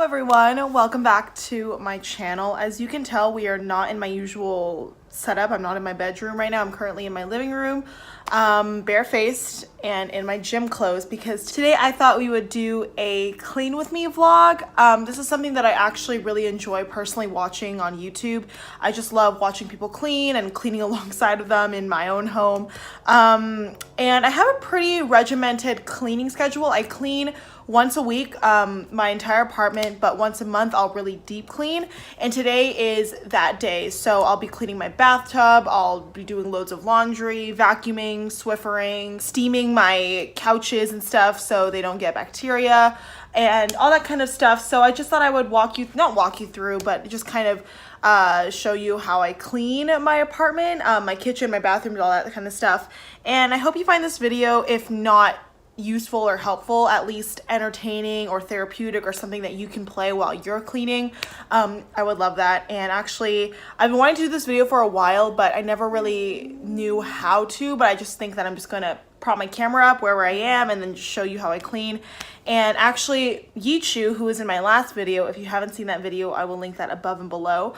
everyone, welcome back to my channel. As you can tell, we are not in my usual setup. I'm not in my bedroom right now. I'm currently in my living room, barefaced and in my gym clothes because today I thought we would do a clean with me vlog. This is something that I actually really enjoy personally watching on YouTube. I just love watching people clean and cleaning alongside of them in my own home. And I have a pretty regimented cleaning schedule. I clean once a week, my entire apartment, but once a month I'll really deep clean, and today is that day. So I'll be cleaning my bathtub, I'll be doing loads of laundry, vacuuming, Swiffering, steaming my couches and stuff so they don't get bacteria and all that kind of stuff. So I just thought I would not walk you through, but just kind of show you how I clean my apartment, my kitchen, my bathroom, all that kind of stuff. And I hope you find this video, if not useful or helpful, at least entertaining or therapeutic or something that you can play while you're cleaning. I would love that. And actually, I've been wanting to do this video for a while, but I never really knew how to, but I just think that I'm just gonna prop my camera up wherever I am and then just show you how I clean. And actually, Yichu, who was in my last video, if you haven't seen that video, I will link that above and below.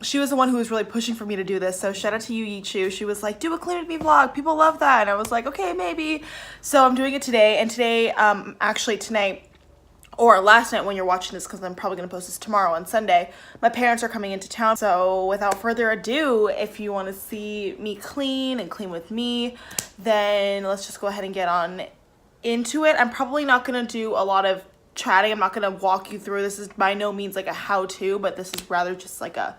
She was the one who was really pushing for me to do this, so shout out to you, Yichu. She was like, do a clean with me vlog, people love that. And I was like, okay, maybe. So I'm doing it today, and today, actually tonight, or last night when you're watching this, because I'm probably going to post this tomorrow on Sunday, my parents are coming into town. So without further ado, if you want to see me clean and clean with me, then let's just go ahead and get on into it. I'm probably not going to do a lot of chatting. I'm not going to walk you through. This is by no means like a how-to, but this is rather just like a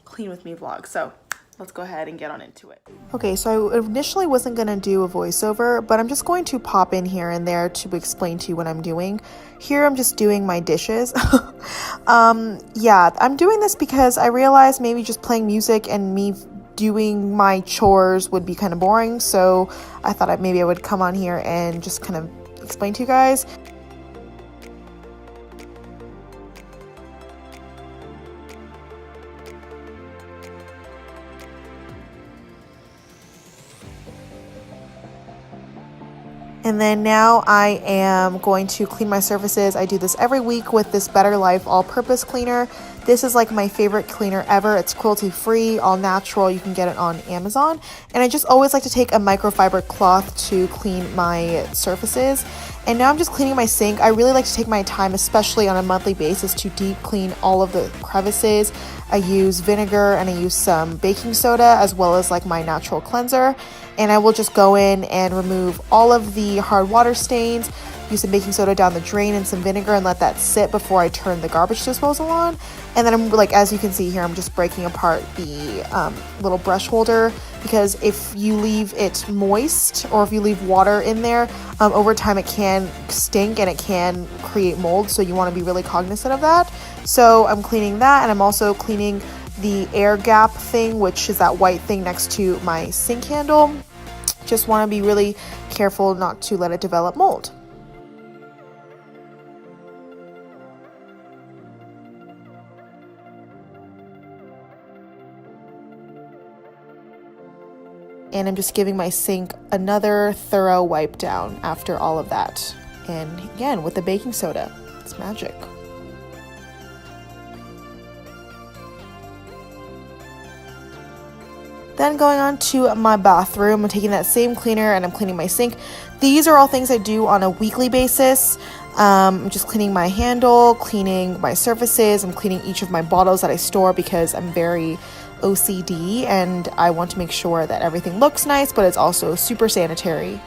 clean with me vlog. So let's go ahead and get on into it. Okay, so I initially wasn't going to do a voiceover, but I'm just going to pop in here and there to explain to you what I'm doing. Here I'm just doing my dishes. Yeah, I'm doing this because I realized maybe just playing music and me doing my chores would be kind of boring, so I thought maybe I would come on here and just kind of explain to you guys. And then now I am going to clean my surfaces. I do this every week with this Better Life all-purpose cleaner. This is like my favorite cleaner ever. It's cruelty-free, all natural. You can get it on Amazon. And I just always like to take a microfiber cloth to clean my surfaces. And now I'm just cleaning my sink. I really like to take my time, especially on a monthly basis, to deep clean all of the crevices. I use vinegar and I use some baking soda as well as like my natural cleanser. And I will just go in and remove all of the hard water stains, use some baking soda down the drain and some vinegar and let that sit before I turn the garbage disposal on. And then I'm like, as you can see here, I'm just breaking apart the little brush holder, because if you leave it moist or if you leave water in there, over time it can stink and it can create mold. So you want to be really cognizant of that. So I'm cleaning that, and I'm also cleaning the air gap thing, which is that white thing next to my sink handle. Just want to be really careful not to let it develop mold. And I'm just giving my sink another thorough wipe down after all of that. And again, with the baking soda, it's magic. Then going on to my bathroom, I'm taking that same cleaner and I'm cleaning my sink. These are all things I do on a weekly basis. I'm just cleaning my handle, cleaning my surfaces. I'm cleaning each of my bottles that I store because I'm very OCD and I want to make sure that everything looks nice, but it's also super sanitary.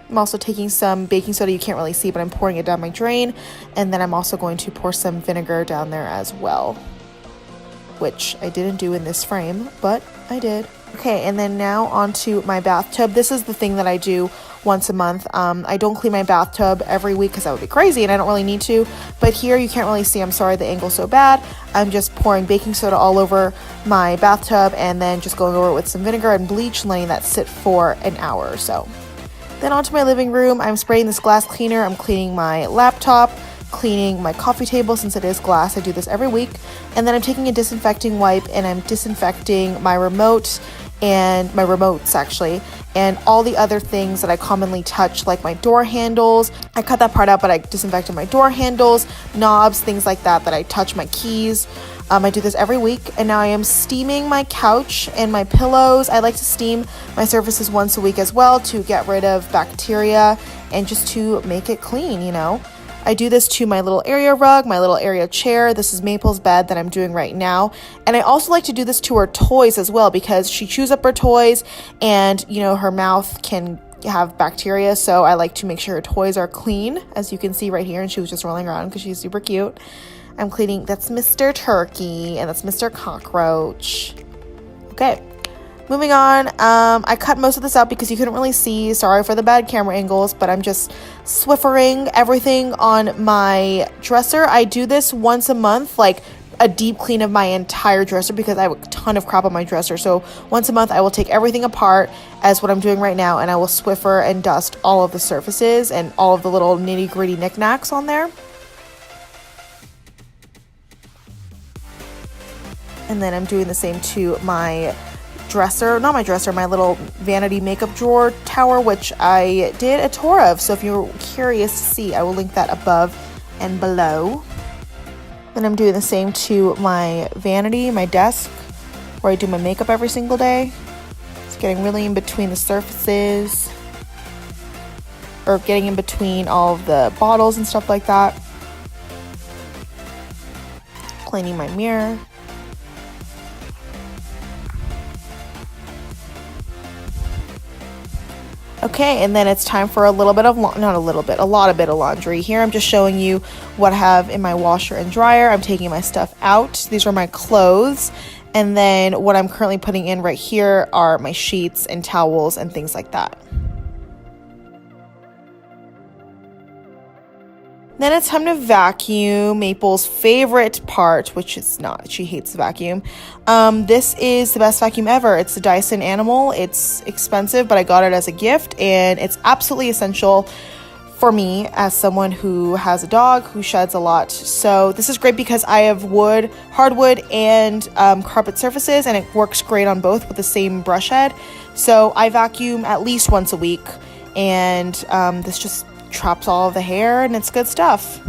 I'm also taking some baking soda, you can't really see, but I'm pouring it down my drain. And then I'm also going to pour some vinegar down there as well, which I didn't do in this frame, but I did. Okay, and then now onto my bathtub. This is the thing that I do once a month. I don't clean my bathtub every week because that would be crazy and I don't really need to. But here you can't really see, I'm sorry the angle's so bad. I'm just pouring baking soda all over my bathtub and then just going over it with some vinegar and bleach and letting that sit for an hour or so. Then onto my living room, I'm spraying this glass cleaner. I'm cleaning my laptop, cleaning my coffee table since it is glass. I do this every week. And then I'm taking a disinfecting wipe and I'm disinfecting my remote and my remotes actually, and all the other things that I commonly touch, like my door handles. I cut that part out, but I disinfected my door handles, knobs, things like that I touch, my keys. I do this every week, and now I am steaming my couch and my pillows. I like to steam my surfaces once a week as well to get rid of bacteria and just to make it clean, you know. I do this to my little area rug, my little area chair. This is Maple's bed that I'm doing right now. And I also like to do this to her toys as well, because she chews up her toys and, you know, her mouth can have bacteria. So I like to make sure her toys are clean, as you can see right here. And she was just rolling around because she's super cute. I'm cleaning. That's Mr. Turkey and that's Mr. Cockroach. Okay. Moving on, I cut most of this out because you couldn't really see. Sorry for the bad camera angles, but I'm just Swiffering everything on my dresser. I do this once a month, like a deep clean of my entire dresser, because I have a ton of crap on my dresser. So once a month, I will take everything apart, as what I'm doing right now, and I will Swiffer and dust all of the surfaces and all of the little nitty-gritty knickknacks on there. And then I'm doing the same to my dresser, not my dresser, my little vanity makeup drawer tower, which I did a tour of. So if you're curious to see, I will link that above and below. Then I'm doing the same to my vanity, my desk, where I do my makeup every single day. It's getting really in between the surfaces, or getting in between all of the bottles and stuff like that. Cleaning my mirror. Okay, and then it's time for a little bit of, not a little bit, a lot of laundry. Here I'm just showing you what I have in my washer and dryer. I'm taking my stuff out. These are my clothes. And then what I'm currently putting in right here are my sheets and towels and things like that. Then it's time to vacuum, Maple's favorite part, which it's not. She hates the vacuum. This is the best vacuum ever. It's the Dyson Animal. It's expensive, but I got it as a gift, and it's absolutely essential for me as someone who has a dog who sheds a lot. So this is great because I have wood, hardwood, and carpet surfaces, and it works great on both with the same brush head. So I vacuum at least once a week, and this just traps all of the hair, and it's good stuff.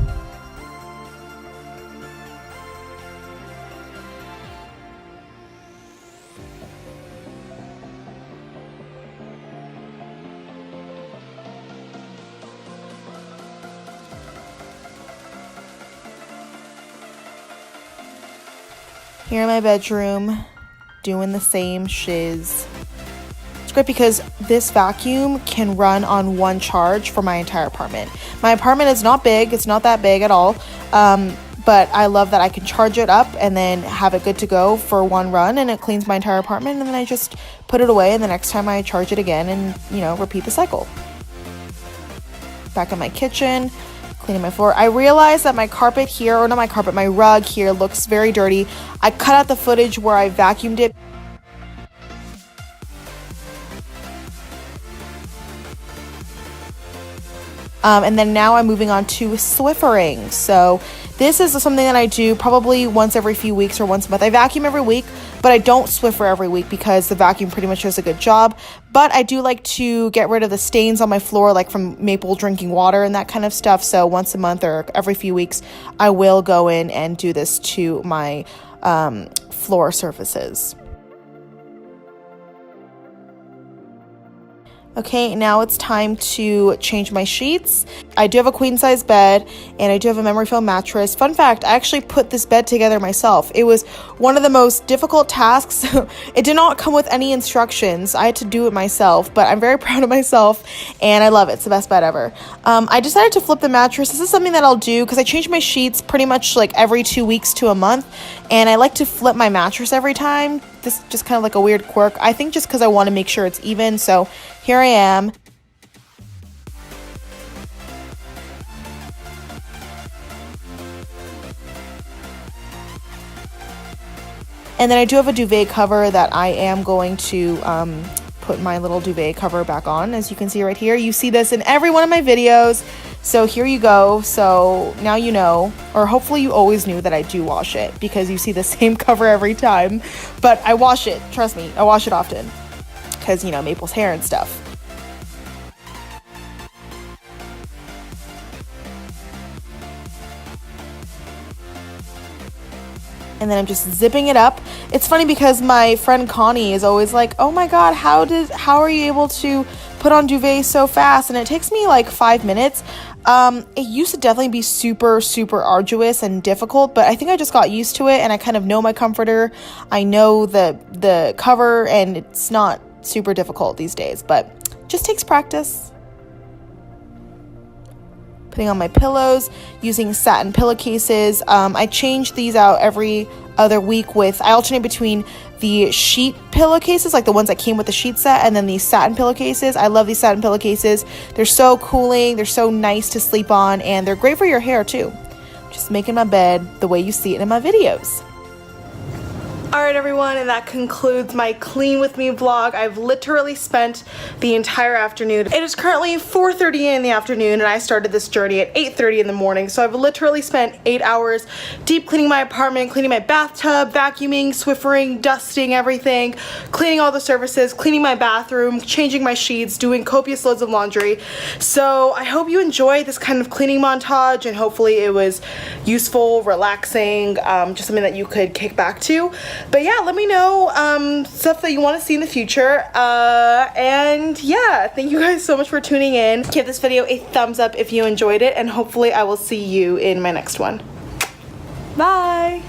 Here in my bedroom, doing the same shiz. Great because this vacuum can run on one charge for my entire apartment. My apartment is not big, it's not that big at all, but I love that I can charge it up and then have it good to go for one run, and it cleans my entire apartment, and then I just put it away, and the next time I charge it again, and repeat the cycle. Back in my kitchen, cleaning my floor. I realized that my carpet here, or not my carpet, my rug here looks very dirty. I cut out the footage where I vacuumed it. And then now I'm moving on to Swiffering. So this is something that I do probably once every few weeks or once a month. I vacuum every week, but I don't Swiffer every week because the vacuum pretty much does a good job. But I do like to get rid of the stains on my floor, like from Maple drinking water and that kind of stuff. So once a month or every few weeks, I will go in and do this to my floor surfaces. Okay, now it's time to change my sheets. I do have a queen size bed, and I do have a memory foam mattress. Fun fact, I actually put this bed together myself. It was one of the most difficult tasks. It did not come with any instructions. I had to do it myself, but I'm very proud of myself, and I love it. It's the best bed ever. I decided to flip the mattress. This is something that I'll do because I change my sheets pretty much like every 2 weeks to a month, and I like to flip my mattress every time. This is just kind of like a weird quirk. I think just because I want to make sure it's even, so here I am. And then I do have a duvet cover that I am going to put my little duvet cover back on. As you can see right here, you see this in every one of my videos. So here you go. So now you know, or hopefully you always knew that I do wash it because you see the same cover every time. But I wash it, trust me, I wash it often because, you know, Maple's hair and stuff. And then I'm just zipping it up. It's funny because my friend Connie is always like, oh my god, how are you able to put on duvet so fast? And it takes me like 5 minutes. It used to definitely be super arduous and difficult, but I think I just got used to it, and I kind of know my comforter. I know the cover, and it's not super difficult these days, but just takes practice. Putting on my pillows, using satin pillowcases. I change these out every other week I alternate between the sheet pillowcases, like the ones that came with the sheet set, and then these satin pillowcases. I love these satin pillowcases. They're so cooling, they're so nice to sleep on, and they're great for your hair too. Just making my bed the way you see it in my videos. Alright everyone, and that concludes my clean with me vlog. I've literally spent the entire afternoon. It is currently 4:30 in the afternoon, and I started this journey at 8:30 in the morning. So I've literally spent 8 hours deep cleaning my apartment, cleaning my bathtub, vacuuming, Swiffering, dusting everything, cleaning all the surfaces, cleaning my bathroom, changing my sheets, doing copious loads of laundry. So I hope you enjoyed this kind of cleaning montage, and hopefully it was useful, relaxing, just something that you could kick back to. But yeah, let me know stuff that you want to see in the future. And yeah, thank you guys so much for tuning in. Give this video a thumbs up if you enjoyed it, and hopefully I will see you in my next one. Bye!